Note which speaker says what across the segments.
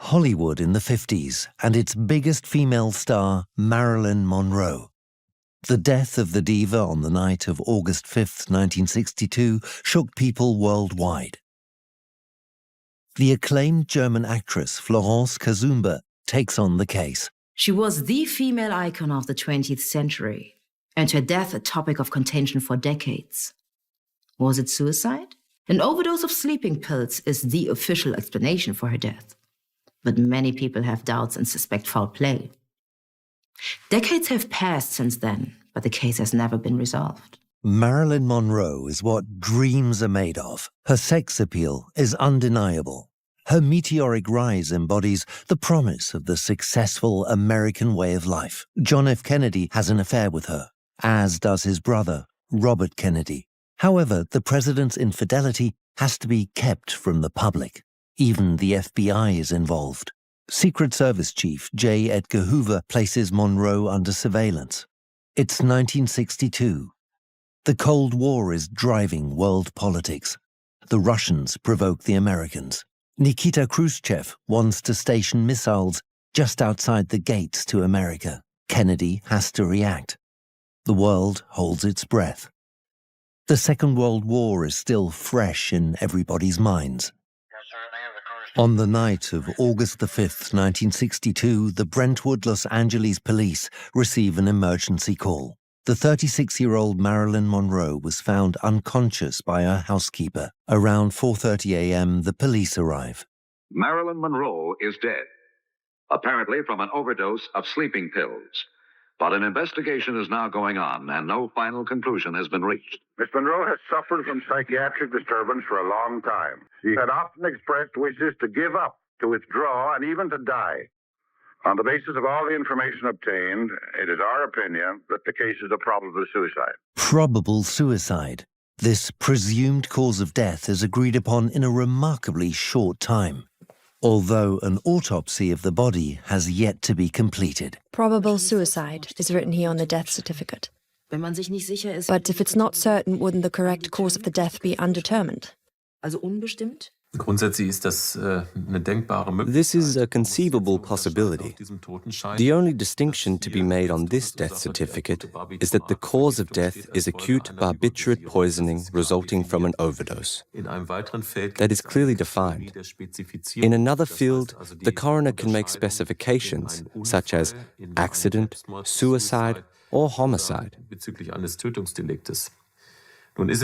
Speaker 1: Hollywood in the 50s and its biggest female star, Marilyn Monroe. The death of the diva on the night of August 5, 1962, shook people worldwide. The acclaimed German actress Florence Kazumba takes on the case.
Speaker 2: She was the female icon of the 20th century, and her death a topic of contention for decades. Was it suicide? An overdose of sleeping pills is the official explanation for her death. But many people have doubts and suspect foul play. Decades have passed since then, but the case has never been resolved.
Speaker 1: Marilyn Monroe is what dreams are made of. Her sex appeal is undeniable. Her meteoric rise embodies the promise of the successful American way of life. John F. Kennedy has an affair with her, as does his brother, Robert Kennedy. However, the president's infidelity has to be kept from the public. Even the FBI is involved. Secret Service Chief J. Edgar Hoover places Monroe under surveillance. It's 1962. The Cold War is driving world politics. The Russians provoke the Americans. Nikita Khrushchev wants to station missiles just outside the gates to America. Kennedy has to react. The world holds its breath. The Second World War is still fresh in everybody's minds. On the night of August the 5th, 1962, the Brentwood, Los Angeles police receive an emergency call. The 36-year-old Marilyn Monroe was found unconscious by her housekeeper. Around 4:30 a.m., the police arrive.
Speaker 3: Marilyn Monroe is dead, apparently from an overdose of sleeping pills. But an investigation is now going on, and no final conclusion has been reached.
Speaker 4: Miss Monroe has suffered from psychiatric disturbance for a long time. She had often expressed wishes to give up, to withdraw, and even to die. On the basis of all the information obtained, it is our opinion that the case is a probable suicide.
Speaker 1: Probable suicide. This presumed cause of death is agreed upon in a remarkably short time, although an autopsy of the body has yet to be completed.
Speaker 5: Probable suicide is written here on the death certificate.
Speaker 2: Wenn man sich nicht sicher ist,
Speaker 5: But if it's not certain, wouldn't the correct cause of the death be undetermined?
Speaker 2: also unbestimmt?
Speaker 6: This is a conceivable possibility. The only distinction to be made on this death certificate is that the cause of death is acute barbiturate poisoning resulting from an overdose. That is clearly defined. In another field, the coroner can make specifications such as accident, suicide, or homicide.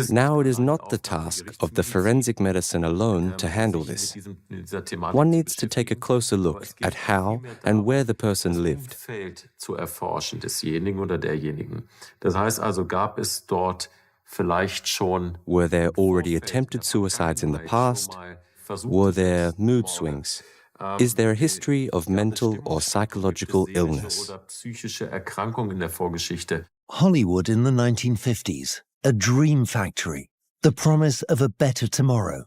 Speaker 6: Now it is not the task of the forensic medicine alone to handle this. One needs to take a closer look at how and where the person lived. Were there already attempted suicides in the past? Were there mood swings? Is there a history of mental or psychological illness?
Speaker 1: Hollywood in the 1950s. A dream factory, the promise of a better tomorrow.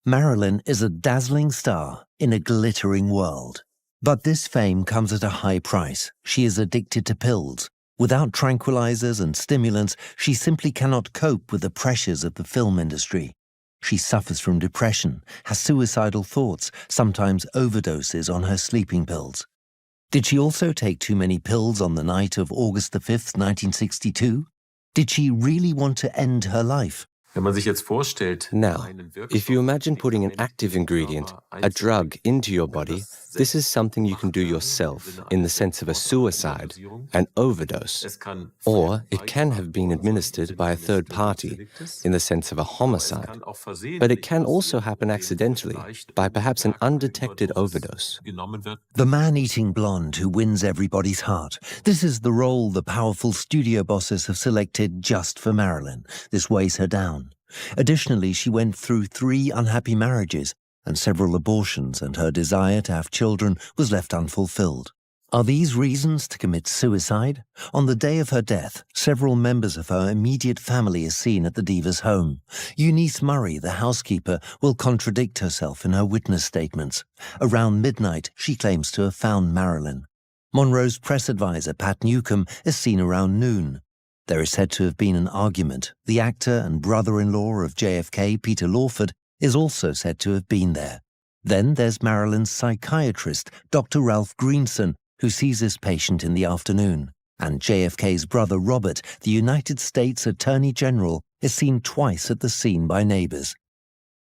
Speaker 1: Marilyn is a dazzling star in a glittering world. But this fame comes at a high price. She is addicted to pills. Without tranquilizers and stimulants, she simply cannot cope with the pressures of the film industry. She suffers from depression, has suicidal thoughts, sometimes overdoses on her sleeping pills. Did she also take too many pills on the night of August the 5th, 1962? Did she really want to end her life?
Speaker 6: Now, if you imagine putting an active ingredient, a drug, into your body, this is something you can do yourself in the sense of a suicide, an overdose. Or it can have been administered by a third party in the sense of a homicide. But it can also happen accidentally by perhaps an undetected overdose.
Speaker 1: The man-eating blonde who wins everybody's heart. This is the role the powerful studio bosses have selected just for Marilyn. This weighs her down. Additionally, she went through 3 unhappy marriages and several abortions, and her desire to have children was left unfulfilled. Are these reasons to commit suicide? On the day of her death, several members of her immediate family are seen at the diva's home. Eunice Murray, the housekeeper, will contradict herself in her witness statements. Around midnight, she claims to have found Marilyn. Monroe's press advisor, Pat Newcomb, is seen around noon. There is said to have been an argument. The actor and brother-in-law of JFK, Peter Lawford, is also said to have been there. Then there's Marilyn's psychiatrist, Dr. Ralph Greenson, who sees this patient in the afternoon. And JFK's brother Robert, the United States Attorney General, is seen twice at the scene by neighbors.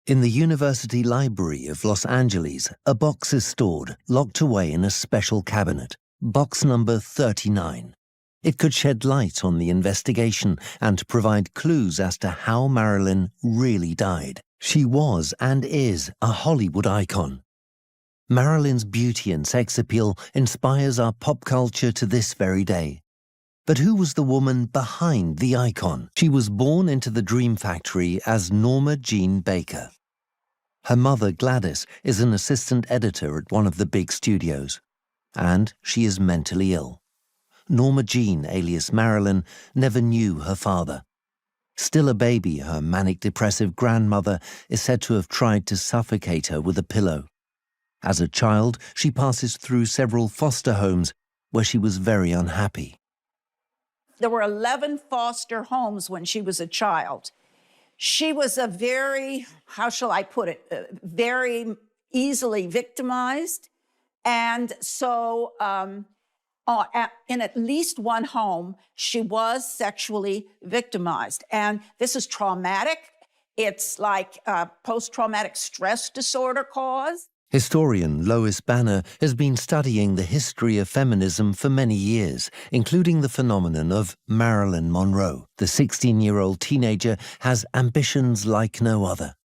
Speaker 1: In the University Library of Los Angeles, a box is stored, locked away in a special cabinet, box number 39. It could shed light on the investigation and provide clues as to how Marilyn really died. She was and is a Hollywood icon. Marilyn's beauty and sex appeal inspires our pop culture to this very day. But who was the woman behind the icon? She was born into the Dream Factory as Norma Jean Baker. Her mother, Gladys, is an assistant editor at one of the big studios. And she is mentally ill. Norma Jean, alias Marilyn, never knew her father. Still a baby, her manic-depressive grandmother is said to have tried to suffocate her with a pillow. As a child, she passes through several foster homes where she was very unhappy.
Speaker 7: There were 11 foster homes when she was a child. She was a very, how shall I put it, very easily victimized. And so in at least one home, she was sexually victimized. And this is traumatic. It's like post-traumatic stress disorder cause.
Speaker 1: Historian Lois Banner has been studying the history of feminism for many years, including the phenomenon of Marilyn Monroe. The 16-year-old teenager has ambitions like no other.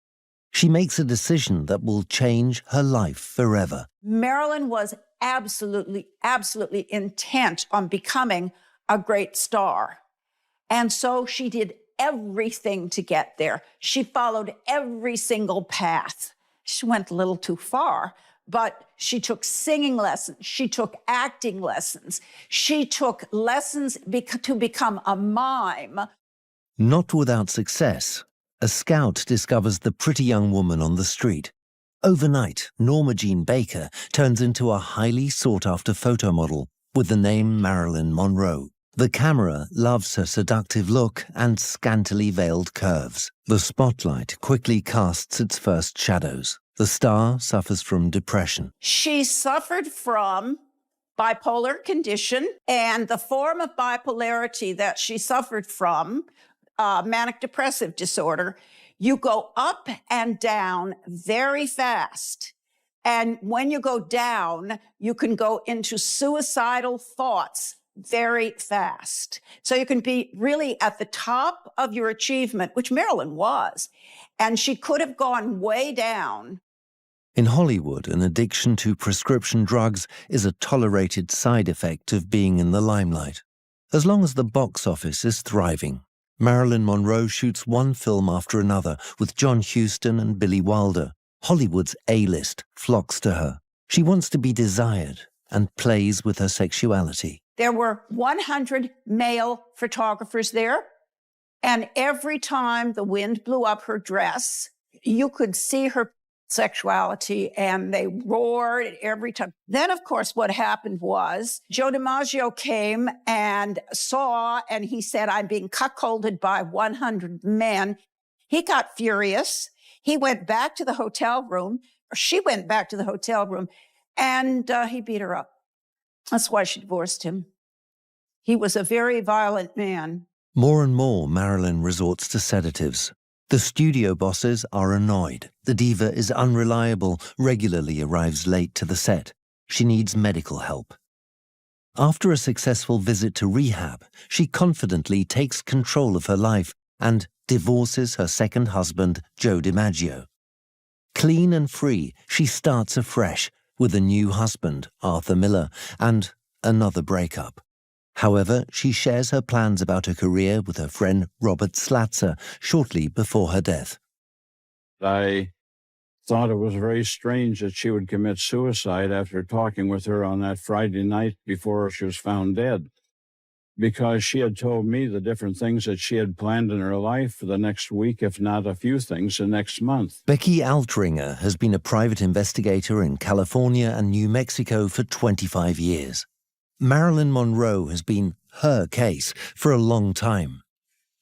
Speaker 1: She makes a decision that will change her life forever.
Speaker 7: Marilyn was absolutely intent on becoming a great star. And so she did everything to get there. She followed every single path. She went a little too far, but she took singing lessons. She took acting lessons. She took lessons to become a mime.
Speaker 1: Not without success. A scout discovers the pretty young woman on the street. Overnight, Norma Jean Baker turns into a highly sought-after photo model with the name Marilyn Monroe. The camera loves her seductive look and scantily veiled curves. The spotlight quickly casts its first shadows. The star suffers from depression.
Speaker 7: She suffered from bipolar condition, and the form of bipolarity that she suffered from, manic depressive disorder, you go up and down very fast. And when you go down, you can go into suicidal thoughts very fast. So you can be really at the top of your achievement, which Marilyn was, and she could have gone way down.
Speaker 1: In Hollywood, an addiction to prescription drugs is a tolerated side effect of being in the limelight. As long as the box office is thriving, Marilyn Monroe shoots one film after another with John Huston and Billy Wilder. Hollywood's A-list flocks to her. She wants to be desired and plays with her sexuality.
Speaker 7: There were 100 male photographers there, and every time the wind blew up her dress, you could see her sexuality, and they roared every time. Then, of course, what happened was Joe DiMaggio came and saw, and he said, "I'm being cuckolded by 100 men." He got furious. He went back to the hotel room, or she went back to the hotel room, and he beat her up. That's why she divorced him. He was a very violent man.
Speaker 1: More and more, Marilyn resorts to sedatives. The studio bosses are annoyed. The diva is unreliable, regularly arrives late to the set. She needs medical help. After a successful visit to rehab, she confidently takes control of her life and divorces her second husband, Joe DiMaggio. Clean and free, she starts afresh with a new husband, Arthur Miller, and another breakup. However, she shares her plans about her career with her friend Robert Slatzer shortly before her death.
Speaker 8: I thought it was very strange that she would commit suicide after talking with her on that Friday night before she was found dead, because she had told me the different things that she had planned in her life for the next week, if not a few things the next month.
Speaker 1: Becky Altringer has been a private investigator in California and New Mexico for 25 years. Marilyn Monroe has been her case for a long time.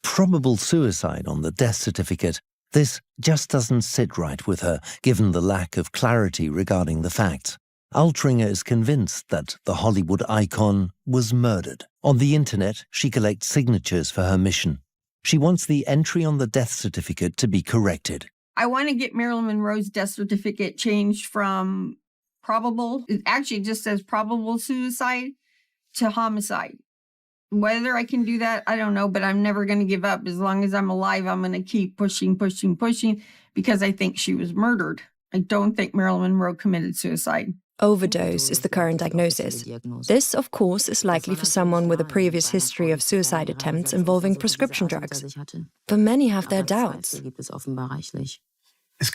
Speaker 1: Probable suicide on the death certificate This just doesn't sit right with her, given the lack of clarity regarding the facts. Altringer is convinced that the Hollywood icon was murdered. On the internet, she collects signatures for her mission. She wants the entry on the death certificate to be corrected.
Speaker 9: I want to get Marilyn Monroe's death certificate changed from probable, it actually just says probable suicide, to homicide. Whether I can do that, I don't know, but I'm never going to give up. As long as I'm alive, I'm going to keep pushing, because I think she was murdered. I don't think Marilyn Monroe committed suicide.
Speaker 5: Overdose is the current diagnosis. This, of course, is likely for someone with a previous history of suicide attempts involving prescription drugs. But many have their doubts.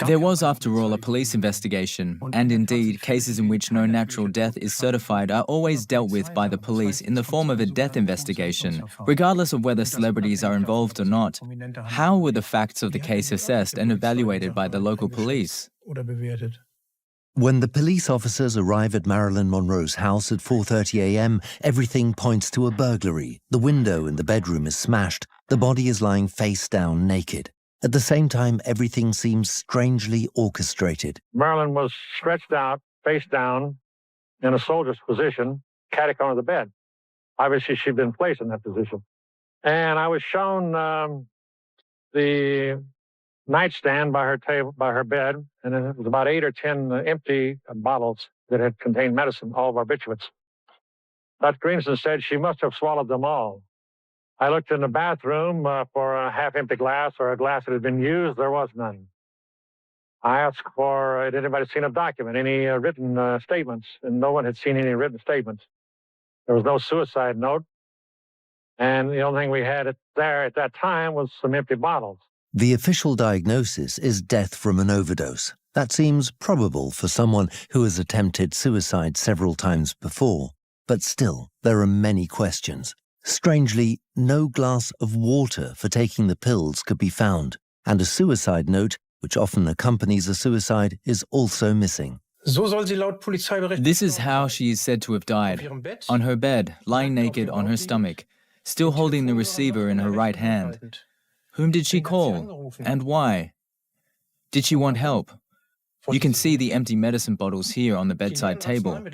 Speaker 10: There was, after all, a police investigation, and indeed, cases in which no natural death is certified are always dealt with by the police in the form of a death investigation, regardless of whether celebrities are involved or not. How were the facts of the case assessed and evaluated by the local police?
Speaker 1: When the police officers arrive at Marilyn Monroe's house at 4:30 a.m., everything points to a burglary. The window in the bedroom is smashed. The body is lying face down, naked. At the same time, everything seems strangely orchestrated.
Speaker 11: Marilyn was stretched out, face down, in a soldier's position, catty-corner of the bed. Obviously, she'd been placed in that position. And I was shown the nightstand by her table, by her bed, and it was about 8 or 10 empty bottles that had contained medicine, all barbiturates. Dr. Greenson said she must have swallowed them all. I looked in the bathroom for a half-empty glass or a glass that had been used. There was none. I asked for, had anybody seen a document, any written statements? And no one had seen any written statements. There was no suicide note. And the only thing we had there at that time was some empty bottles.
Speaker 1: The official diagnosis is death from an overdose. That seems probable for someone who has attempted suicide several times before. But still, there are many questions. Strangely, no glass of water for taking the pills could be found, and a suicide note, which often accompanies a suicide, is also missing.
Speaker 10: This is how she is said to have died. On her bed, lying naked on her stomach, still holding the receiver in her right hand. Whom did she call, and why? Did she want help? You can see the empty medicine bottles here on the bedside table.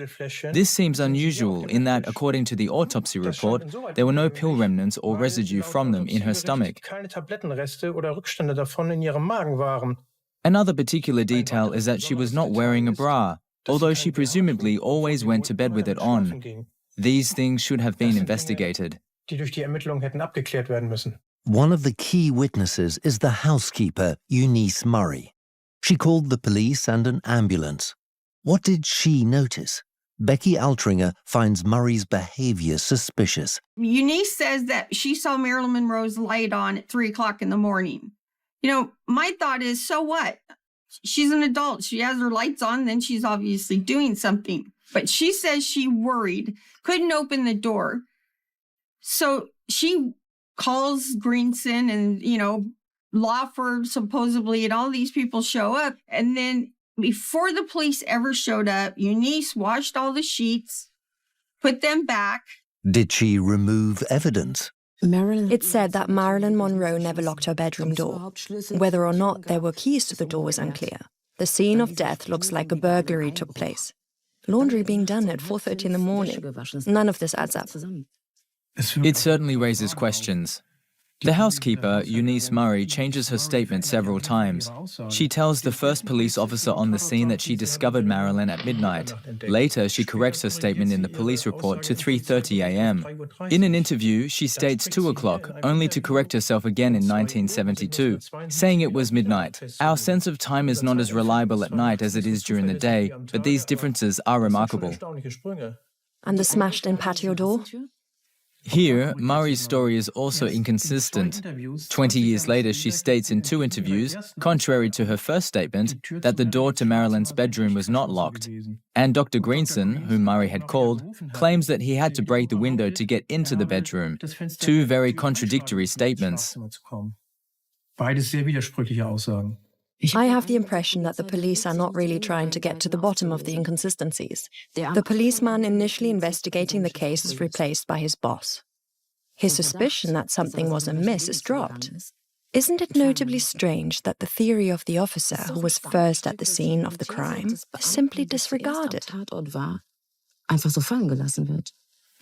Speaker 10: This seems unusual in that, according to the autopsy report, there were no pill remnants or residue from them in her stomach. Another particular detail is that she was not wearing a bra, although she presumably always went to bed with it on. These things should have been investigated.
Speaker 1: One of the key witnesses is the housekeeper, Eunice Murray. She called the police and an ambulance. What did she notice? Becky Altringer finds Murray's behavior suspicious.
Speaker 9: Eunice says that she saw Marilyn Monroe's light on at 3 o'clock in the morning. You know, my thought is, so what? She's an adult. She has her lights on, then she's obviously doing something. But she says she worried, couldn't open the door. So she calls Greenson and, law firm supposedly, and all these people show up. And then before the police ever showed up, Eunice washed all the sheets, put them back.
Speaker 1: Did she remove evidence?
Speaker 5: It's said that Marilyn Monroe never locked her bedroom door. Whether or not there were keys to the door is unclear. The scene of death looks like a burglary took place. Laundry being done at 4:30 in the morning. None of this adds up.
Speaker 10: It certainly raises questions. The housekeeper, Eunice Murray, changes her statement several times. She tells the first police officer on the scene that she discovered Marilyn at midnight. Later, she corrects her statement in the police report to 3:30 a.m. In an interview, she states 2 o'clock, only to correct herself again in 1972, saying it was midnight. Our sense of time is not as reliable at night as it is during the day, but these differences are remarkable.
Speaker 5: And the smashed-in patio door?
Speaker 10: Here, Murray's story is also inconsistent. 20 years later, she states in 2 interviews, contrary to her first statement, that the door to Marilyn's bedroom was not locked. And Dr. Greenson, whom Murray had called, claims that he had to break the window to get into the bedroom. 2 very contradictory statements.
Speaker 5: I have the impression that the police are not really trying to get to the bottom of the inconsistencies. The policeman initially investigating the case is replaced by his boss. His suspicion that something was amiss is dropped. Isn't it notably strange that the theory of the officer who was first at the scene of the crime is simply disregarded?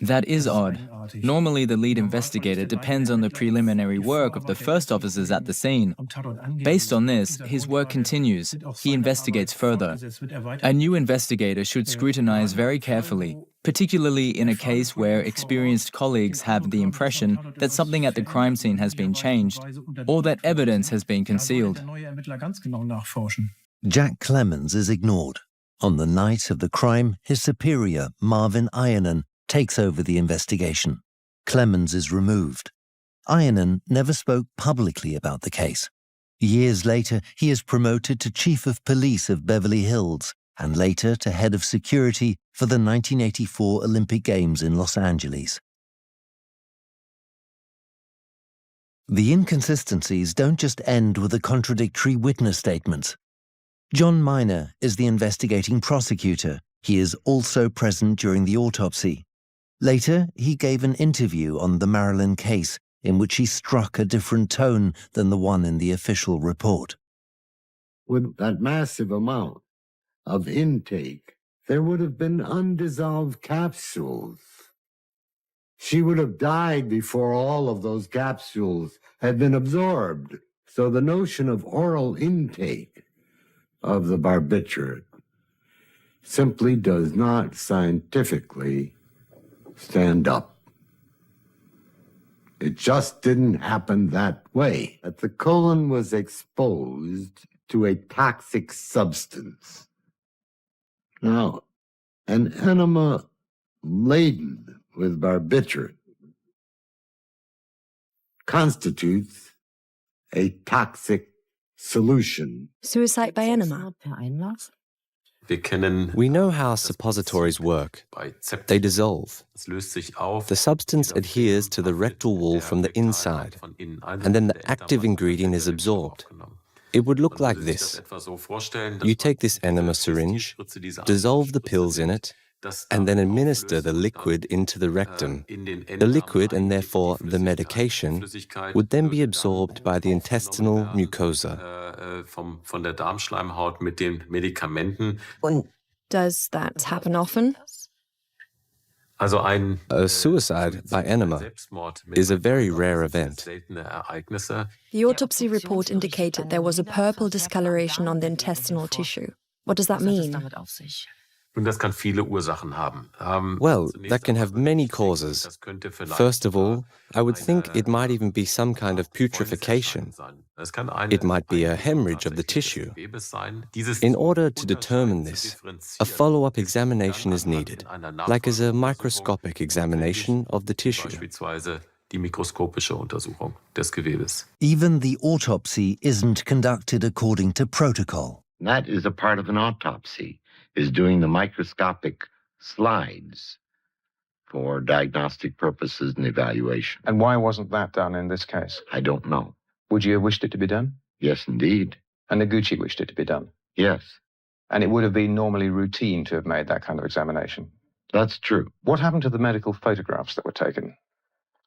Speaker 10: That is odd. Normally, the lead investigator depends on the preliminary work of the first officers at the scene. Based on this, his work continues. He investigates further. A new investigator should scrutinize very carefully, particularly in a case where experienced colleagues have the impression that something at the crime scene has been changed or that evidence has been concealed.
Speaker 1: Jack Clemens is ignored. On the night of the crime, his superior, Marvin Ironen, takes over the investigation. Clemens is removed. Ironen never spoke publicly about the case. Years later, he is promoted to Chief of Police of Beverly Hills and later to Head of Security for the 1984 Olympic Games in Los Angeles. The inconsistencies don't just end with the contradictory witness statements. John Miner is the investigating prosecutor. He is also present during the autopsy. Later, he gave an interview on the Marilyn case in which he struck a different tone than the one in the official report.
Speaker 12: With that massive amount of intake, there would have been undissolved capsules. She would have died before all of those capsules had been absorbed. So the notion of oral intake of the barbiturate simply does not scientifically stand up. It just didn't happen that way. That the colon was exposed to a toxic substance. Now, an enema laden with barbiturate constitutes a toxic solution.
Speaker 5: Suicide by enema.
Speaker 6: We know how suppositories work. They dissolve. The substance adheres to the rectal wall from the inside, and then the active ingredient is absorbed. It would look like this. You take this enema syringe, dissolve the pills in it, and then administer the liquid into the rectum. The liquid, and therefore the medication, would then be absorbed by the intestinal mucosa.
Speaker 5: Does that happen often?
Speaker 6: A suicide by enema is a very rare event.
Speaker 5: The autopsy report indicated there was a purple discoloration on the intestinal tissue. What does that mean?
Speaker 6: Well, that can have many causes. First of all, I would think it might even be some kind of putrefaction. It might be a hemorrhage of the tissue. In order to determine this, a follow-up examination is needed, like as a microscopic examination of the tissue.
Speaker 1: Even the autopsy isn't conducted according to protocol.
Speaker 12: That is a part of an autopsy, is doing the microscopic slides for diagnostic purposes and evaluation.
Speaker 13: And why wasn't that done in this case?
Speaker 12: I don't know.
Speaker 13: Would you have wished it to be done?
Speaker 12: Yes, indeed.
Speaker 13: And Noguchi wished it to be done?
Speaker 12: Yes.
Speaker 13: And it would have been normally routine to have made that kind of examination?
Speaker 12: That's true.
Speaker 13: What happened to the medical photographs that were taken?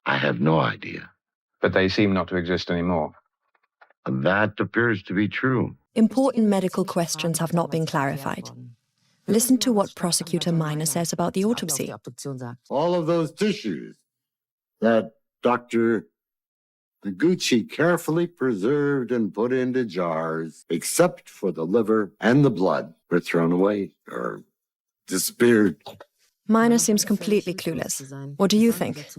Speaker 12: I have no idea.
Speaker 13: But they seem not to exist anymore.
Speaker 12: That appears to be true.
Speaker 5: Important medical questions have not been clarified. Listen to what Prosecutor Miner says about the autopsy.
Speaker 12: All of those tissues that Dr. Noguchi carefully preserved and put into jars, except for the liver and the blood, were thrown away or disappeared.
Speaker 5: Miner seems completely clueless. What do you think?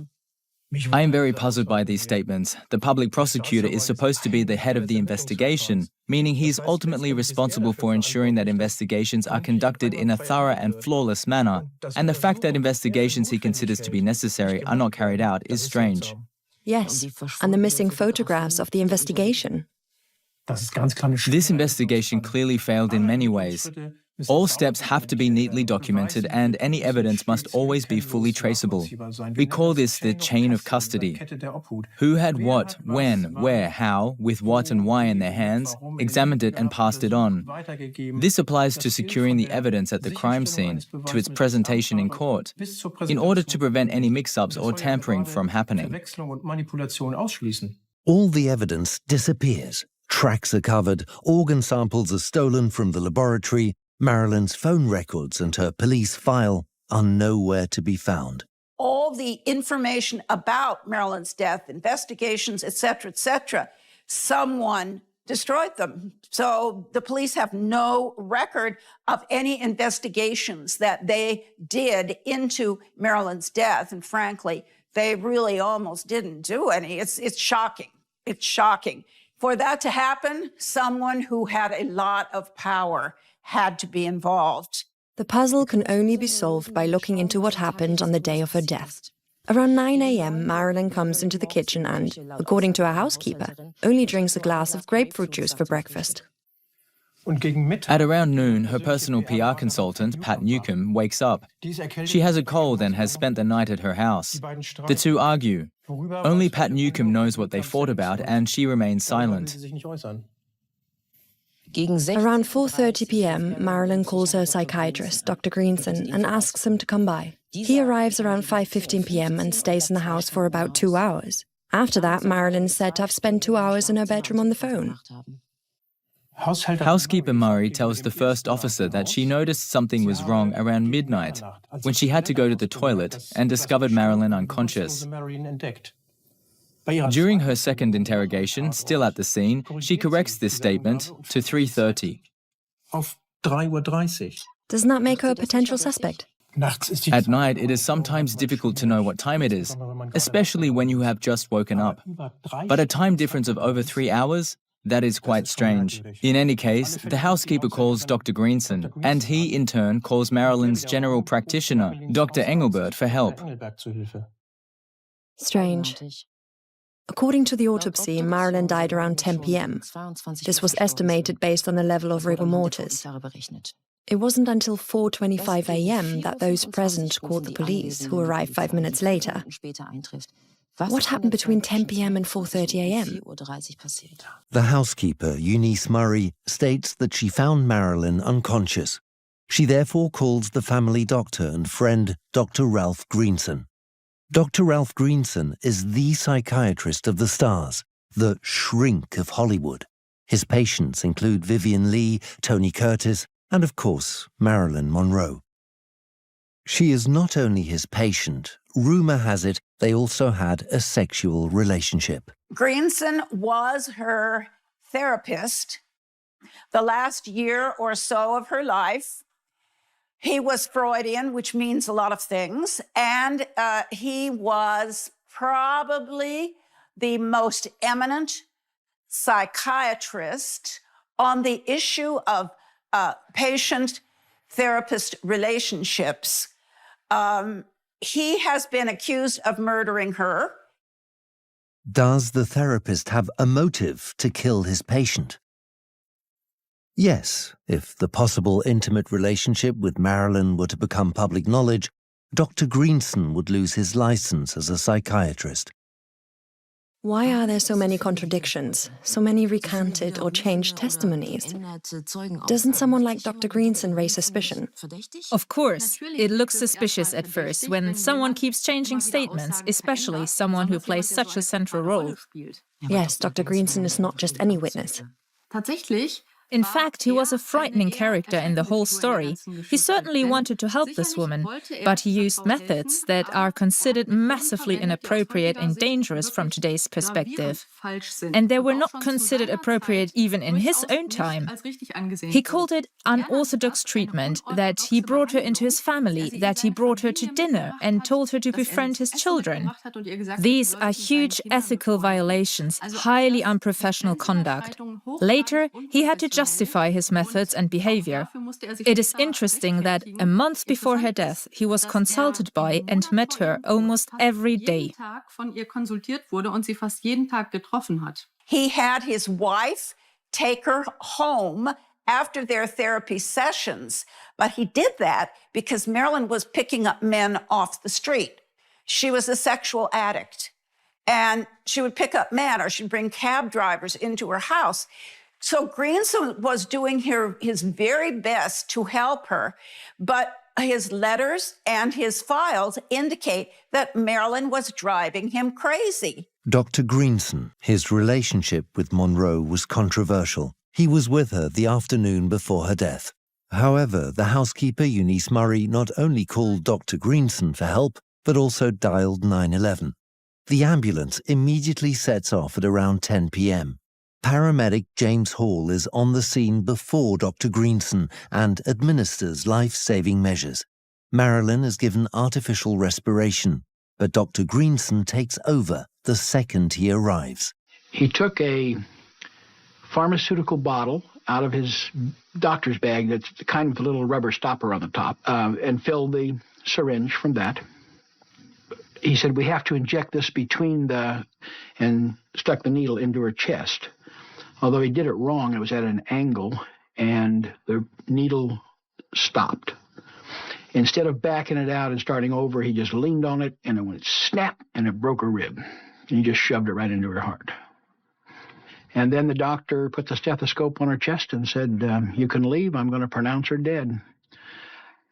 Speaker 10: I am very puzzled by these statements. The public prosecutor is supposed to be the head of the investigation, meaning he is ultimately responsible for ensuring that investigations are conducted in a thorough and flawless manner. And the fact that investigations he considers to be necessary are not carried out is strange.
Speaker 5: Yes, and the missing photographs of the investigation.
Speaker 10: This investigation clearly failed in many ways. All steps have to be neatly documented, and any evidence must always be fully traceable. We call this the chain of custody. Who had what, when, where, how, with what and why in their hands, examined it and passed it on. This applies to securing the evidence at the crime scene, to its presentation in court, in order to prevent any mix-ups or tampering from happening.
Speaker 1: All the evidence disappears. Tracks are covered, organ samples are stolen from the laboratory, Marilyn's phone records and her police file are nowhere to be found.
Speaker 7: All the information about Marilyn's death, investigations, et cetera, someone destroyed them. So the police have no record of any investigations that they did into Marilyn's death. And frankly, they really almost didn't do any. It's shocking. It's shocking. For that to happen, someone who had a lot of power had to be involved.
Speaker 5: The puzzle can only be solved by looking into what happened on the day of her death. Around 9 a.m., Marilyn comes into the kitchen and, according to her housekeeper, only drinks a glass of grapefruit juice for breakfast.
Speaker 10: At around noon, her personal PR consultant, Pat Newcomb, wakes up. She has a cold and has spent the night at her house. The two argue. Only Pat Newcomb knows what they fought about, and she remains silent.
Speaker 5: Around 4:30 p.m., Marilyn calls her psychiatrist, Dr. Greenson, and asks him to come by. He arrives around 5:15 p.m. and stays in the house for about 2 hours. After that, Marilyn is said to have spent 2 hours in her bedroom on the phone.
Speaker 10: Housekeeper Murray tells the first officer that she noticed something was wrong around midnight, when she had to go to the toilet and discovered Marilyn unconscious. During her second interrogation, still at the scene, she corrects this statement to 3:30.
Speaker 5: Doesn't that make her a potential suspect?
Speaker 10: At night, it is sometimes difficult to know what time it is, especially when you have just woken up. But a time difference of over 3 hours? That is quite strange. In any case, the housekeeper calls Dr. Greenson, and he, in turn, calls Marilyn's general practitioner, Dr. Engelbert, for help.
Speaker 5: Strange. According to the autopsy, Marilyn died around 10 p.m. This was estimated based on the level of rigor mortis. It wasn't until 4:25 a.m. that those present called the police, who arrived 5 minutes later. What happened between 10 p.m. and 4:30 a.m.?
Speaker 1: The housekeeper, Eunice Murray, states that she found Marilyn unconscious. She therefore calls the family doctor and friend, Dr. Ralph Greenson. Dr. Ralph Greenson is the psychiatrist of the stars, the shrink of Hollywood. His patients include Vivian Leigh, Tony Curtis, and of course, Marilyn Monroe. She is not only his patient, rumor has it they also had a sexual relationship.
Speaker 7: Greenson was her therapist the last year or so of her life. He was Freudian, which means a lot of things, and he was probably the most eminent psychiatrist on the issue of patient-therapist relationships. He has been accused of murdering her.
Speaker 1: Does the therapist have a motive to kill his patient? Yes, if the possible intimate relationship with Marilyn were to become public knowledge, Dr. Greenson would lose his license as a psychiatrist.
Speaker 5: Why are there so many contradictions, so many recanted or changed testimonies? Doesn't someone like Dr. Greenson raise suspicion?
Speaker 14: Of course, it looks suspicious at first when someone keeps changing statements, especially someone who plays such a central role.
Speaker 5: Yes, Dr. Greenson is not just any witness.
Speaker 14: In fact, he was a frightening character in the whole story. He certainly wanted to help this woman, but he used methods that are considered massively inappropriate and dangerous from today's perspective. And they were not considered appropriate even in his own time. He called it unorthodox treatment, that he brought her into his family, that he brought her to dinner and told her to befriend his children. These are huge ethical violations, highly unprofessional conduct. Later, he had to justify his methods and behavior. It is interesting that a month before her death, he was consulted by and met her almost every day.
Speaker 7: He had his wife take her home after their therapy sessions, but he did that because Marilyn was picking up men off the street. She was a sexual addict, and she would pick up men, or she'd bring cab drivers into her house. So Greenson was doing his very best to help her, but His letters and his files indicate that Marilyn was driving him crazy.
Speaker 1: Dr. Greenson, his relationship with Monroe was controversial. He was with her the afternoon before her death. However, the housekeeper, Eunice Murray, not only called Dr. Greenson for help, but also dialed 911. The ambulance immediately sets off at around 10 p.m. Paramedic James Hall is on the scene before Dr. Greenson and administers life-saving measures. Marilyn is given artificial respiration, but Dr. Greenson takes over the second he arrives.
Speaker 15: He took a pharmaceutical bottle out of his doctor's bag that's the kind with a little rubber stopper on the top, and filled the syringe from that. He said, we have to inject this and stuck the needle into her chest. Although he did it wrong, it was at an angle, and the needle stopped. Instead of backing it out and starting over, he just leaned on it, and it went snap, and it broke her rib. And he just shoved it right into her heart. And then the doctor put the stethoscope on her chest and said, you can leave. I'm going to pronounce her dead.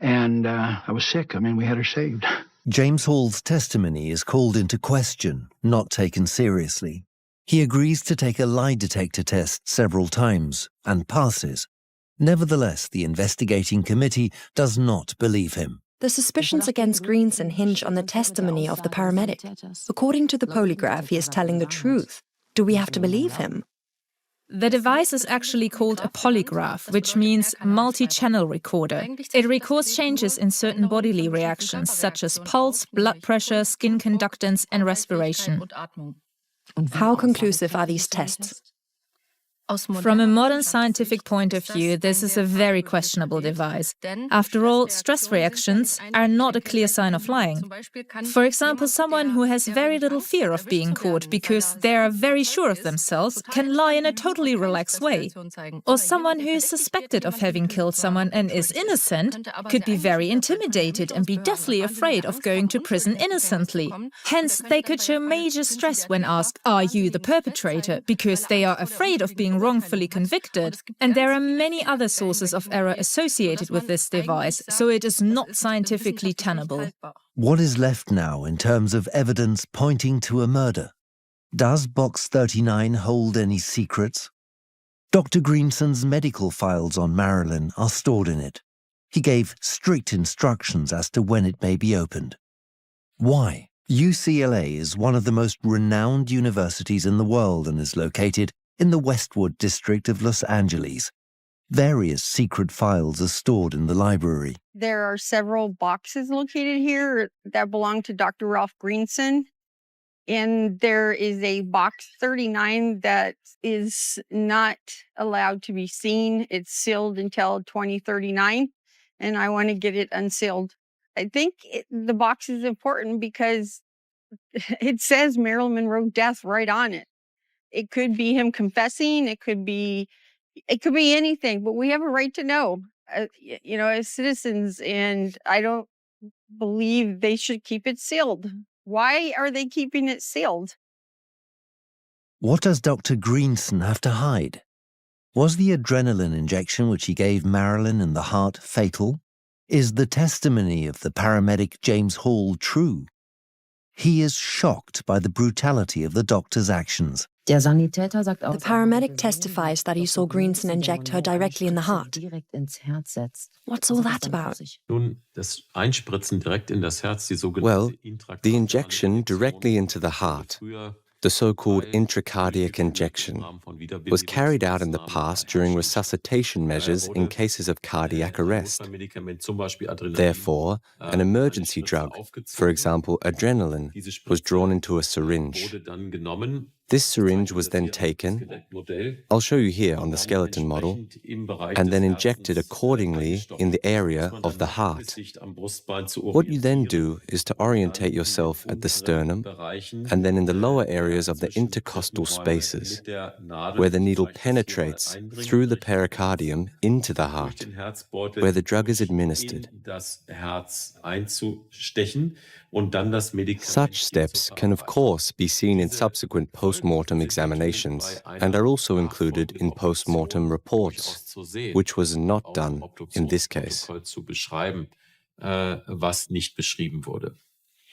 Speaker 15: And I was sick. I mean, we had her saved.
Speaker 1: James Hall's testimony is called into question, not taken seriously. He agrees to take a lie detector test several times and passes. Nevertheless, the investigating committee does not believe him.
Speaker 5: The suspicions against Greenson hinge on the testimony of the paramedic. According to the polygraph, he is telling the truth. Do we have to believe him?
Speaker 14: The device is actually called a polygraph, which means multi-channel recorder. It records changes in certain bodily reactions, such as pulse, blood pressure, skin conductance, and respiration.
Speaker 5: How conclusive are these tests?
Speaker 14: From a modern scientific point of view, this is a very questionable device. After all, stress reactions are not a clear sign of lying. For example, someone who has very little fear of being caught because they are very sure of themselves can lie in a totally relaxed way. Or someone who is suspected of having killed someone and is innocent could be very intimidated and be deathly afraid of going to prison innocently. Hence, they could show major stress when asked, "Are you the perpetrator?" because they are afraid of being wrongfully convicted. And there are many other sources of error associated with this device, so it is not scientifically tenable.
Speaker 1: What is left now in terms of evidence pointing to a murder? Does Box 39 hold any secrets? Dr. Greenson's medical files on Marilyn are stored in it. He gave strict instructions as to when it may be opened. Why? UCLA is one of the most renowned universities in the world and is located in the Westwood district of Los Angeles. Various secret files are stored in the library.
Speaker 9: There are several boxes located here that belong to Dr. Ralph Greenson. And there is a box 39 that is not allowed to be seen. It's sealed until 2039, and I want to get it unsealed. I think the box is important because it says Marilyn Monroe death right on it. It could be him confessing. It could be anything, but we have a right to know, as citizens, and I don't believe they should keep it sealed. Why are they keeping it sealed?
Speaker 1: What does Dr. Greenson have to hide? Was the adrenaline injection which he gave Marilyn in the heart fatal? Is the testimony of the paramedic James Hall true? He is shocked by the brutality of the doctor's actions.
Speaker 5: The paramedic testifies that he saw Greenson inject her directly in the heart. What's all that about?
Speaker 6: Well, the injection directly into the heart, the so-called intracardiac injection, was carried out in the past during resuscitation measures in cases of cardiac arrest. Therefore, an emergency drug, for example adrenaline, was drawn into a syringe. This syringe was then taken, I'll show you here on the skeleton model, and then injected accordingly in the area of the heart. What you then do is to orientate yourself at the sternum and then in the lower areas of the intercostal spaces, where the needle penetrates through the pericardium into the heart, where the drug is administered. Such steps can of course be seen in subsequent post-mortem examinations and are also included in post-mortem reports, which was not done in this case.
Speaker 16: was nicht beschrieben wurde.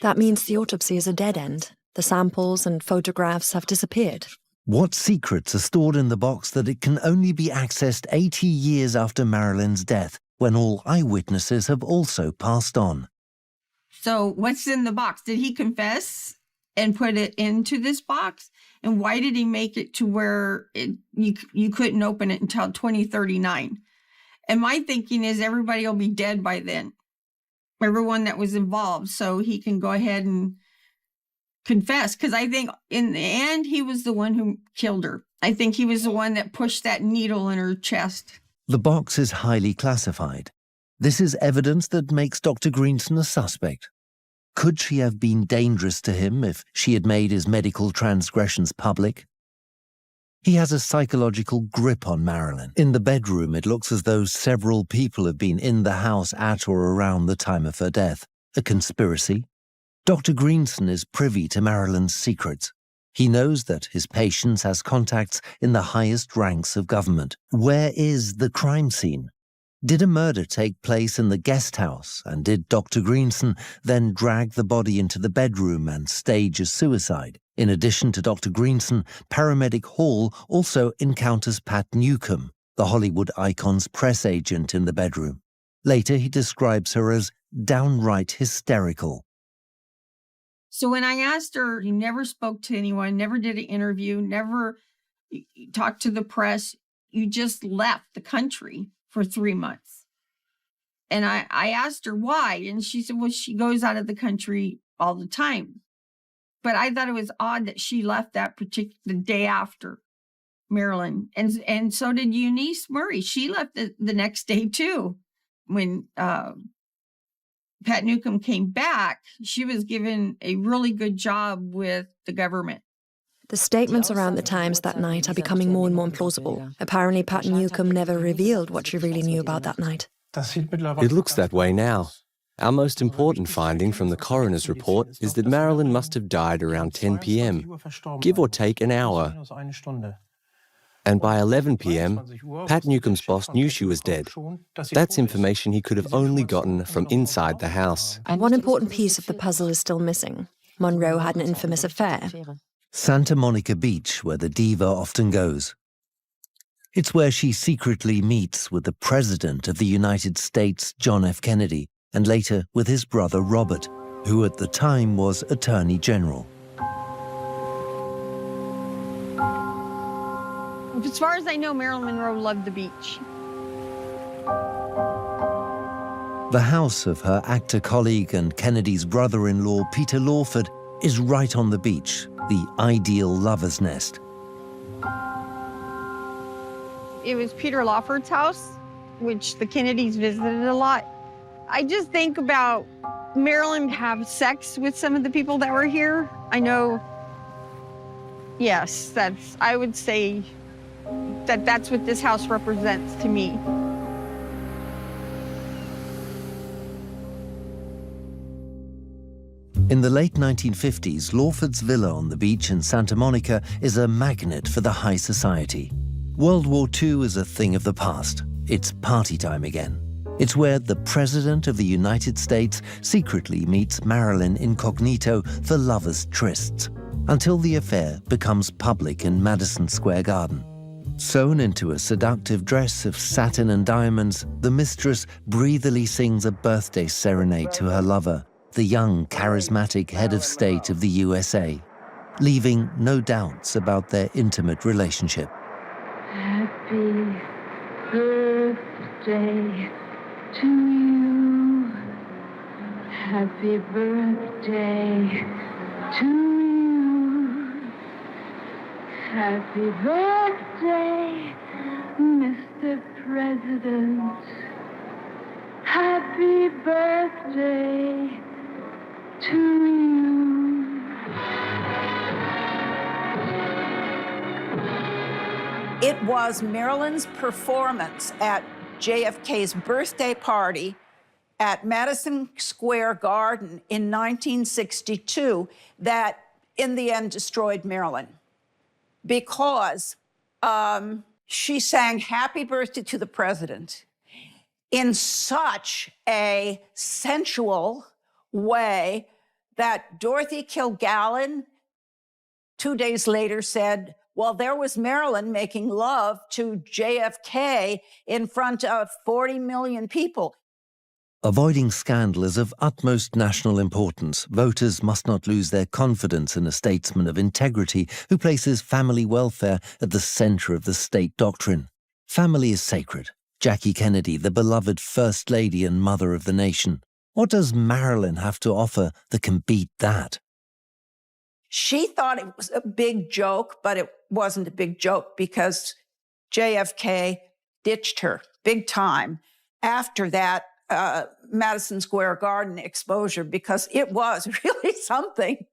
Speaker 5: That means the autopsy is a dead end. The samples and photographs have disappeared.
Speaker 1: What secrets are stored in the box that it can only be accessed 80 years after Marilyn's death, when all eyewitnesses have also passed on?
Speaker 9: So what's in the box? Did he confess and put it into this box? And why did he make it to where you couldn't open it until 2039? And my thinking is everybody will be dead by then. Everyone that was involved. So he can go ahead and confess. Because I think in the end, he was the one who killed her. I think he was the one that pushed that needle in her chest.
Speaker 1: The box is highly classified. This is evidence that makes Dr. Greenson a suspect. Could she have been dangerous to him if she had made his medical transgressions public? He has a psychological grip on Marilyn. In the bedroom, it looks as though several people have been in the house at or around the time of her death. A conspiracy? Dr. Greenson is privy to Marilyn's secrets. He knows that his patient has contacts in the highest ranks of government. Where is the crime scene? Did a murder take place in the guest house, and did Dr. Greenson then drag the body into the bedroom and stage a suicide? In addition to Dr. Greenson, paramedic Hall also encounters Pat Newcomb, the Hollywood icon's press agent, in the bedroom. Later, he describes her as downright hysterical.
Speaker 9: So when I asked her, he never spoke to anyone, never did an interview, never talked to the press. You just left the country for 3 months. And I asked her why. And she said, well, she goes out of the country all the time. But I thought it was odd that she left that the day after Marilyn. And so did Eunice Murray. She left the next day too. When Pat Newcomb came back, she was given a really good job with the government.
Speaker 5: The statements around the Times that night are becoming more and more implausible. Apparently, Pat Newcomb never revealed what she really knew about that night.
Speaker 6: It looks that way now. Our most important finding from the coroner's report is that Marilyn must have died around 10 p.m., give or take an hour. And by 11 p.m., Pat Newcomb's boss knew she was dead. That's information he could have only gotten from inside the house.
Speaker 5: One important piece of the puzzle is still missing. Monroe had an infamous affair.
Speaker 1: Santa Monica Beach, where the diva often goes. It's where she secretly meets with the President of the United States, John F. Kennedy, and later with his brother Robert, who at the time was Attorney General.
Speaker 9: As far as I know, Marilyn Monroe loved the beach.
Speaker 1: The house of her actor colleague and Kennedy's brother-in-law, Peter Lawford, is right on the beach, the ideal lover's nest.
Speaker 9: It was Peter Lawford's house, which the Kennedys visited a lot. I just think about Marilyn have sex with some of the people that were here. I know, yes, I would say that's what this house represents to me.
Speaker 1: In the late 1950s, Lawford's villa on the beach in Santa Monica is a magnet for the high society. World War II is a thing of the past. It's party time again. It's where the President of the United States secretly meets Marilyn incognito for lovers' trysts, until the affair becomes public in Madison Square Garden. Sewn into a seductive dress of satin and diamonds, the mistress breathily sings a birthday serenade to her lover, the young, charismatic head of state of the USA, leaving no doubts about their intimate relationship.
Speaker 17: Happy birthday to you. Happy birthday to you. Happy birthday, Mr. President. Happy birthday to you.
Speaker 7: It was Marilyn's performance at JFK's birthday party at Madison Square Garden in 1962 that, in the end, destroyed Marilyn. Because she sang Happy Birthday to the President. in such a sensual way that Dorothy Kilgallen 2 days later said, well, there was Marilyn making love to JFK in front of 40 million people.
Speaker 1: Avoiding scandal is of utmost national importance. Voters must not lose their confidence in a statesman of integrity who places family welfare at the center of the state doctrine. Family is sacred. Jackie Kennedy, the beloved First Lady and Mother of the Nation. What does Marilyn have to offer that can beat that?
Speaker 7: She thought it was a big joke, but it wasn't a big joke because JFK ditched her big time after that Madison Square Garden exposure, because it was really something.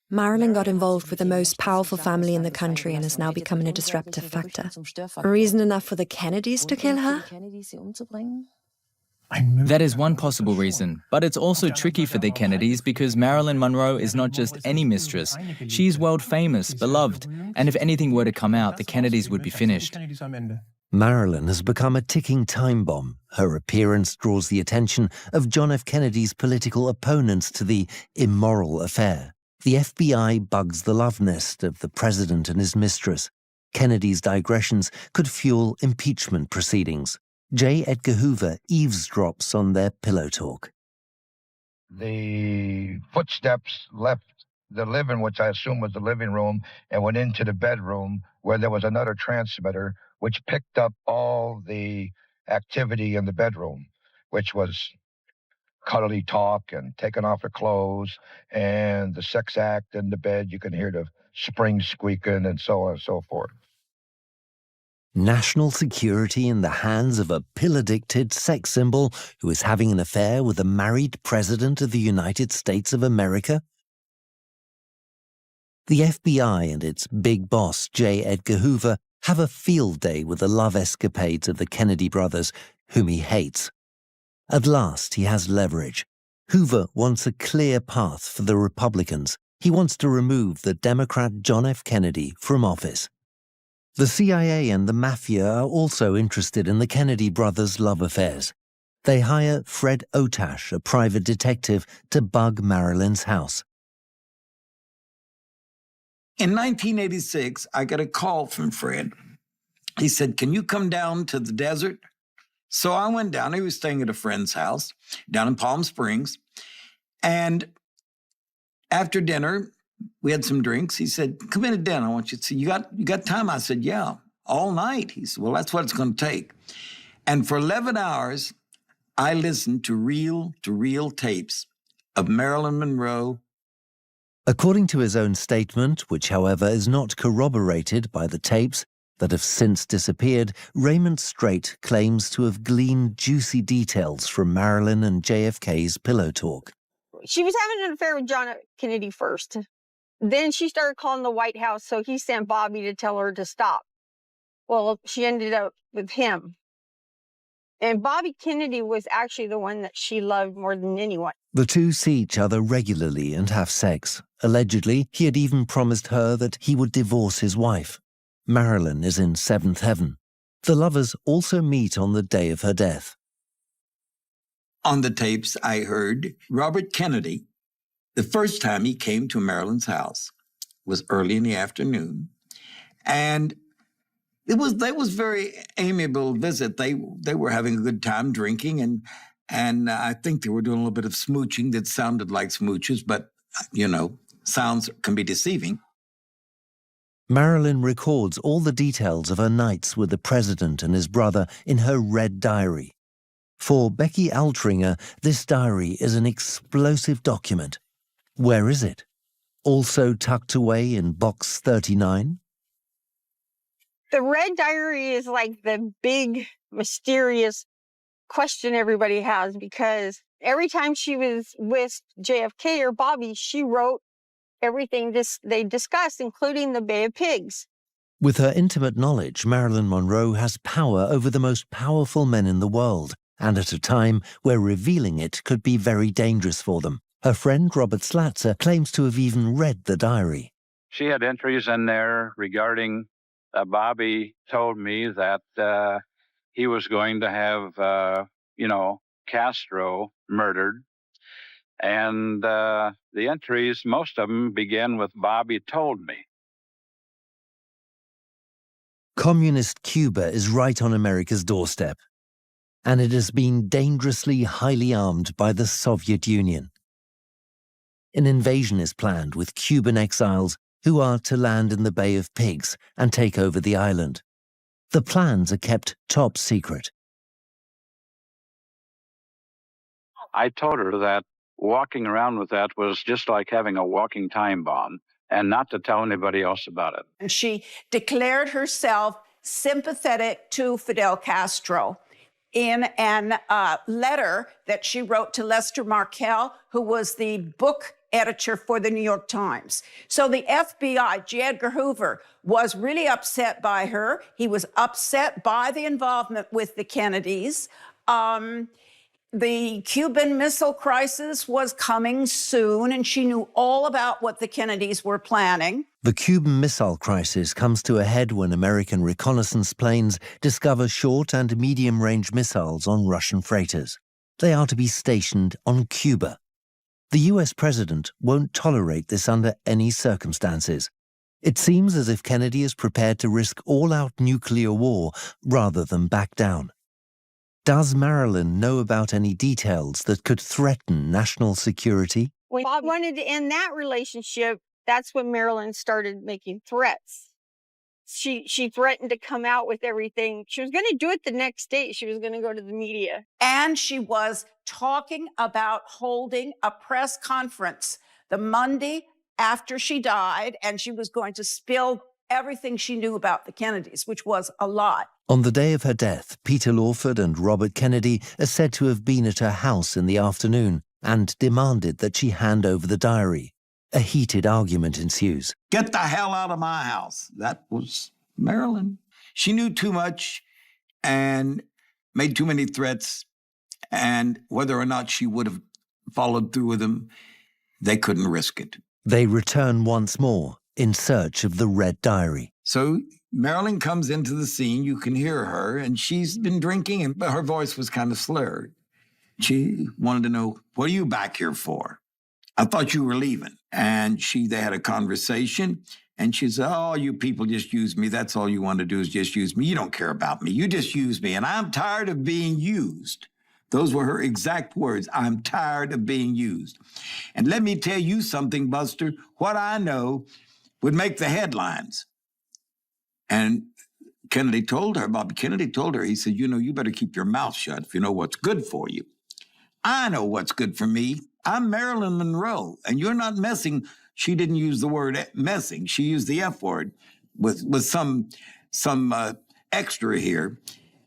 Speaker 5: Marilyn got involved with the most powerful family in the country and is now becoming a disruptive factor. Reason enough for the Kennedys to kill her?
Speaker 10: That is one possible reason, but it's also tricky for the Kennedys because Marilyn Monroe is not just any mistress. She's world famous, beloved, and if anything were to come out, the Kennedys would be finished.
Speaker 1: Marilyn has become a ticking time bomb. Her appearance draws the attention of John F. Kennedy's political opponents to the immoral affair. The FBI bugs the love nest of the president and his mistress. Kennedy's digressions could fuel impeachment proceedings. J. Edgar Hoover eavesdrops on their pillow talk.
Speaker 18: The footsteps left the living, which I assume was the living room, and went into the bedroom where there was another transmitter which picked up all the activity in the bedroom, which was cuddly talk and taking off her clothes and the sex act in the bed. You can hear the springs squeaking and so on and so forth.
Speaker 1: National security in the hands of a pill-addicted sex symbol who is having an affair with a married president of the United States of America? The FBI and its big boss, J. Edgar Hoover, have a field day with the love escapades of the Kennedy brothers, whom he hates. At last, he has leverage. Hoover wants a clear path for the Republicans. He wants to remove the Democrat John F. Kennedy from office. The CIA and the Mafia are also interested in the Kennedy brothers' love affairs. They hire Fred Otash, a private detective, to bug Marilyn's house.
Speaker 19: In 1986, I got a call from Fred. He said, "Can you come down to the desert?" So I went down. He was staying at a friend's house down in Palm Springs. And after dinner, we had some drinks. He said, "Come in to dinner. I want you to see. You got time?" I said, "Yeah, all night." He said, "Well, that's what it's going to take." And for 11 hours, I listened to reel tapes of Marilyn Monroe.
Speaker 1: According to his own statement, which however is not corroborated by the tapes that have since disappeared, Raymond Straight claims to have gleaned juicy details from Marilyn and JFK's pillow talk.
Speaker 9: She was having an affair with John F. Kennedy first. Then she started calling the White House, so he sent Bobby to tell her to stop. Well, she ended up with him. And Bobby Kennedy was actually the one that she loved more than anyone.
Speaker 1: The two see each other regularly and have sex. Allegedly, he had even promised her that he would divorce his wife. Marilyn is in seventh heaven. The lovers also meet on the day of her death.
Speaker 19: On the tapes, I heard Robert Kennedy, the first time he came to Marilyn's house was early in the afternoon. And they was very amiable visit. They were having a good time drinking, and I think they were doing a little bit of smooching that sounded like smooches, but, you know, sounds can be deceiving.
Speaker 1: Marilyn records all the details of her nights with the president and his brother in her red diary. For Becky Altringer, this diary is an explosive document. Where is it? Also tucked away in box 39?
Speaker 9: The red diary is like the big, mysterious question everybody has, because every time she was with JFK or Bobby, she wrote everything they discussed, including the Bay of Pigs.
Speaker 1: With her intimate knowledge, Marilyn Monroe has power over the most powerful men in the world, and at a time where revealing it could be very dangerous for them. Her friend Robert Slatzer claims to have even read the diary.
Speaker 8: She had entries in there regarding Bobby told me that he was going to have, Castro murdered. And the entries, most of them begin with Bobby told me.
Speaker 1: Communist Cuba is right on America's doorstep, and it has been dangerously highly armed by the Soviet Union. An invasion is planned with Cuban exiles who are to land in the Bay of Pigs and take over the island. The plans are kept top secret.
Speaker 8: I told her that walking around with that was just like having a walking time bomb, and not to tell anybody else about it.
Speaker 7: And she declared herself sympathetic to Fidel Castro in an letter that she wrote to Lester Markell, who was the book editor for the New York Times. So the FBI, J. Edgar Hoover, was really upset by her. He was upset by the involvement with the Kennedys. The Cuban Missile Crisis was coming soon, and she knew all about what the Kennedys were planning.
Speaker 1: The Cuban Missile Crisis comes to a head when American reconnaissance planes discover short and medium-range missiles on Russian freighters. They are to be stationed on Cuba. The US president won't tolerate this under any circumstances. It seems as if Kennedy is prepared to risk all-out nuclear war rather than back down. Does Marilyn know about any details that could threaten national security?
Speaker 9: When Bob wanted to end that relationship, that's when Marilyn started making threats. She threatened to come out with everything. She was going to do it the next day. She was going to go to the media.
Speaker 7: And she was talking about holding a press conference the Monday after she died, and she was going to spill everything she knew about the Kennedys, which was a lot.
Speaker 1: On the day of her death, Peter Lawford and Robert Kennedy are said to have been at her house in the afternoon and demanded that she hand over the diary. A heated argument ensues.
Speaker 19: Get the hell out of my house. That was Marilyn. She knew too much and made too many threats, and whether or not she would have followed through with them, they couldn't risk it.
Speaker 1: They return once more in search of the red diary.
Speaker 19: So Marilyn comes into the scene. You can hear her, and she's been drinking, but her voice was kind of slurred. She wanted to know, what are you back here for? I thought you were leaving. And they had a conversation, and she said, oh, you people just use me. That's all you want to do is just use me. You don't care about me. You just use me, and I'm tired of being used. Those were her exact words. I'm tired of being used. And let me tell you something, Buster. What I know would make the headlines. And Bobby Kennedy told her, he said, you better keep your mouth shut if you know what's good for you. I know what's good for me. I'm Marilyn Monroe, and you're not messing. She didn't use the word messing. She used the F word with some extra here.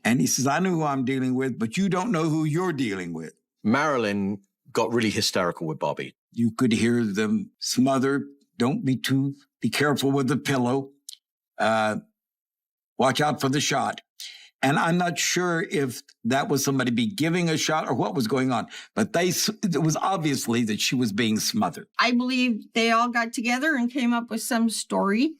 Speaker 19: And he says, I know who I'm dealing with, but you don't know who you're dealing with.
Speaker 20: Marilyn got really hysterical with Bobby.
Speaker 19: You could hear them smother. Be careful with the pillow. Watch out for the shot. And I'm not sure if that was somebody be giving a shot or what was going on, but it was obviously that she was being smothered.
Speaker 9: I believe they all got together and came up with some story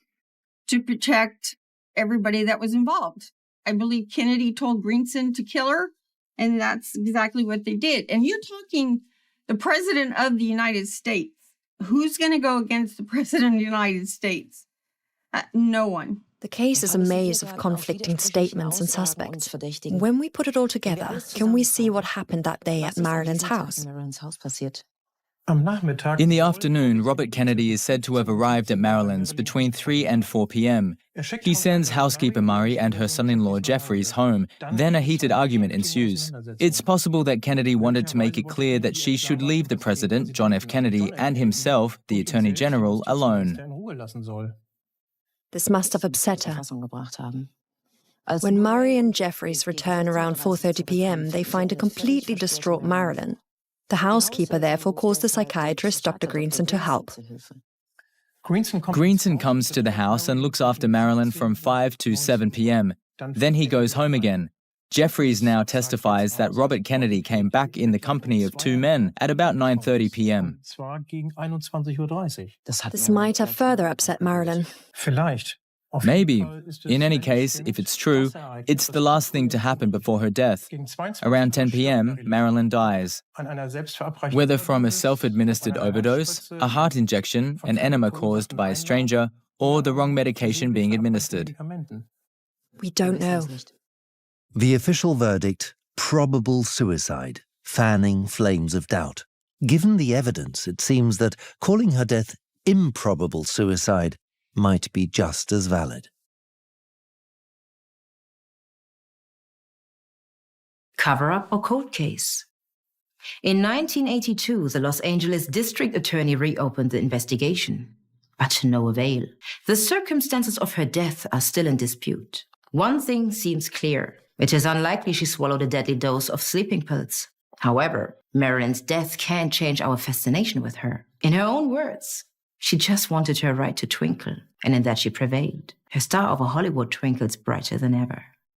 Speaker 9: to protect everybody that was involved. I believe Kennedy told Greenson to kill her, and that's exactly what they did. And you're talking the president of the United States. Who's going to go against the president of the United States? No one.
Speaker 5: The case is a maze of conflicting statements and suspects. When we put it all together, can we see what happened that day at Marilyn's house?
Speaker 10: In the afternoon, Robert Kennedy is said to have arrived at Marilyn's between 3 and 4 p.m. He sends housekeeper Murray and her son-in-law Jeffries home. Then a heated argument ensues. It's possible that Kennedy wanted to make it clear that she should leave the president, John F. Kennedy, and himself, the Attorney General, alone.
Speaker 5: This must have upset her. When Murray and Jeffries return around 4:30 p.m., they find a completely distraught Marilyn. The housekeeper therefore calls the psychiatrist, Dr. Greenson, to help.
Speaker 10: Greenson comes to the house and looks after Marilyn from 5 to 7 p.m. Then he goes home again. Jeffries now testifies that Robert Kennedy came back in the company of 2 men at about 9:30 p.m.
Speaker 5: This might have further upset Marilyn.
Speaker 10: Maybe. In any case, if it's true, it's the last thing to happen before her death. Around 10 p.m., Marilyn dies. Whether from a self-administered overdose, a heart injection, an enema caused by a stranger, or the wrong medication being administered.
Speaker 5: We don't know.
Speaker 1: The official verdict, probable suicide, fanning flames of doubt. Given the evidence, it seems that calling her death improbable suicide might be just as valid.
Speaker 2: Cover-up or cold case? In 1982, the Los Angeles District Attorney reopened the investigation, but to no avail. The circumstances of her death are still in dispute. One thing seems clear. It is unlikely she swallowed a deadly dose of sleeping pills. However, Marilyn's death can't change our fascination with her. In her own words, she just wanted her right to twinkle, and in that she prevailed. Her star over Hollywood twinkles brighter than ever.